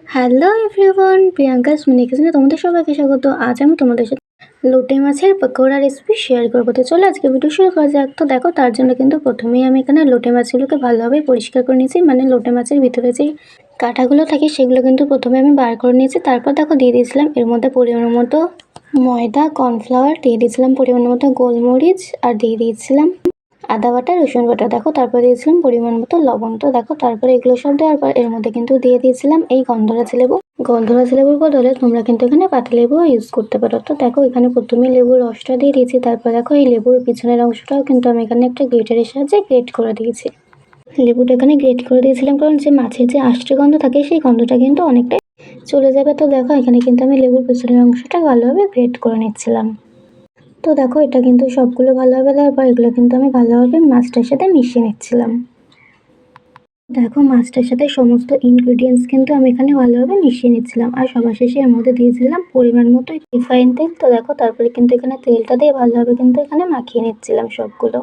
Hello everyone, Priyanka's mini কিচেনে তোমাদের সবাইকে স্বাগত। আজ আমি তোমাদের সাথে লোটে মাছের পকোড়া রেসিপি শেয়ার করবো। তো চলো আজকে ভিডিও শুরু করা যাক। তো দেখো, তার জন্য কিন্তু প্রথমেই আমি এখানে লোটে মাছগুলোকে ভালোভাবে পরিষ্কার করে নিয়েছি। মানে লোটে মাছের ভিতরে যে কাঁটাগুলো থাকে সেগুলো কিন্তু প্রথমে আমি বার করে নিয়েছি। তারপর দেখো দিয়ে দিয়েছিলাম এর মধ্যে পরিমাণ মতো ময়দা, কর্নফ্লাওয়ার, দিয়ে দিয়েছিলাম পরিমাণ মতো গোলমরিচ, আর দিয়ে দিয়েছিলাম আদা বাটা, রসুন বাটা। দেখো তারপরে দিয়েছিলাম পরিমাণ মতো লবণ। তো দেখো তারপরে এগুলো সব দেওয়ার পর এর মধ্যে কিন্তু দিয়ে দিয়েছিলাম এই গন্ধরাজ লেবু। গন্ধরাজ লেবুর বদলে তোমরা কিন্তু এখানে পাতা লেবু ইউজ করতে পারো। তো দেখো এখানে প্রথমে লেবুর রসটা দিয়ে দিয়েছি। তারপর দেখো এই লেবুর পিছনের অংশটাও কিন্তু আমি এখানে একটা গ্রেটারের সাহায্যে গ্রেট করে দিয়েছি। লেবুটা এখানে গ্রেট করে দিয়েছিলাম কারণ যে মাছের যে আষ্টে গন্ধ থাকে সেই গন্ধটা কিন্তু অনেকটাই চলে যাবে। তো দেখো এখানে কিন্তু আমি লেবুর পিছনের অংশটা ভালোভাবে গ্রেট করে নিচ্ছিলাম। তো দেখো এটা কিন্তু সবগুলো ভালোভাবে দেওয়ার পর এগুলো কিন্তু আমি ভালোভাবে মাছটার সাথে মিশিয়ে নিচ্ছিলাম। দেখো মাছটার সাথে সমস্ত ইনগ্রিডিয়েন্টস কিন্তু আমি এখানে ভালোভাবে মিশিয়ে নিচ্ছিলাম, আর সবার শেষে এর মধ্যে দিয়েছিলাম পরিমাণ মতো রিফাইন তেল। তো দেখো তারপরে কিন্তু এখানে তেলটা দিয়ে ভালোভাবে কিন্তু এখানে মাখিয়ে নিচ্ছিলাম সবগুলো।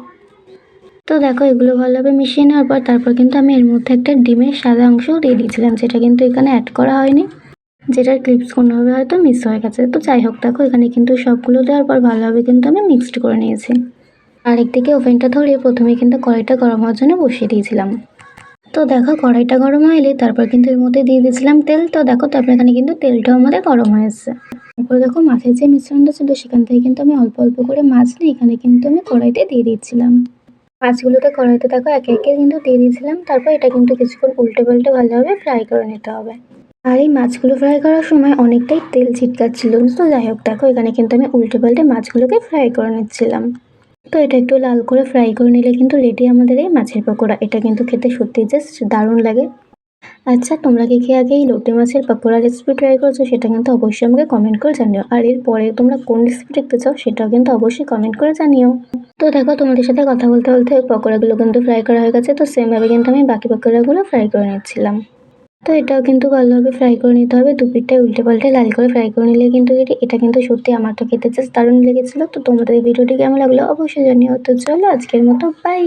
তো দেখো এগুলো ভালোভাবে মিশিয়ে নেওয়ার পর তারপর কিন্তু আমি এর মধ্যে একটা ডিমের সাদা অংশও দিয়ে দিয়েছিলাম, যেটা কিন্তু এখানে অ্যাড করা হয়নি, যেটার ক্লিপস কোনোভাবে হয়তো মিস হয়ে গেছে। তো যাই হোক, দেখো এখানে কিন্তু সবগুলো দেওয়ার পর ভালোভাবে কিন্তু আমি মিক্সড করে নিয়েছি। আর একদিকে ওভেনটা ধরিয়ে প্রথমে কিন্তু কড়াইটা গরম হওয়ার জন্য বসিয়ে দিয়েছিলাম। তো দেখো কড়াইটা গরম হয়ে এলে তারপর কিন্তু এর মধ্যে দিয়ে দিয়েছিলাম তেল। তো দেখো তারপর এখানে কিন্তু তেলটাও আমাদের গরম হয়ে এসেছে। তারপর দেখো মাছের যে মিশ্রণটা ছিল সেখান থেকে কিন্তু আমি অল্প অল্প করে মাছ নিয়ে এখানে কিন্তু আমি কড়াইতে দিয়ে দিচ্ছিলাম। মাছগুলোকে কড়াইতে দেখো একে একে কিন্তু দিয়ে দিয়েছিলাম। তারপর এটা কিন্তু কিছুক্ষণ উল্টে পাল্টে ভালোভাবে ফ্রাই করে নিতে হবে। আর এই মাছগুলো ফ্রাই করার সময় অনেকটাই তেল ছিটকাচ্ছিল। তো যাই হোক, দেখো এখানে কিন্তু আমি উল্টে পাল্টে মাছগুলোকে ফ্রাই করে নিচ্ছিলাম। তো এটা একটু লাল করে ফ্রাই করে নিলে কিন্তু রেডি আমাদের এই মাছের পকোড়া। এটা কিন্তু খেতে সত্যিই জাস্ট দারুণ লাগে। আচ্ছা, তোমরা কি আগে এই লোটে মাছের পকোড়া রেসিপি ট্রাই করেছো? সেটা কিন্তু অবশ্যই আমাকে কমেন্ট করে জানিও। আর এরপরে তোমরা কোন রেসিপি দেখতে চাও সেটাও কিন্তু অবশ্যই কমেন্ট করে জানিও। তো দেখো তোমাদের সাথে কথা বলতে বলতে পকোড়াগুলো কিন্তু ফ্রাই করা হয়ে গেছে। তো সেমভাবে কিন্তু আমি বাকি পকোড়াগুলো ফ্রাই করে নিচ্ছিলাম। তো এটাও কিন্তু ভালোভাবে ফ্রাই করে নিতে হবে। দুপিঠটাই উল্টে পাল্টে লাল করে ফ্রাই করে নিলে কিন্তু এটা কিন্তু সত্যি আমার তো খেতে জাস্ট দারুণ লেগেছিলো। তো তোমাদের এই ভিডিওটি কেমন লাগলো অবশ্যই জানিও। তো চলো আজকের মতো বাই।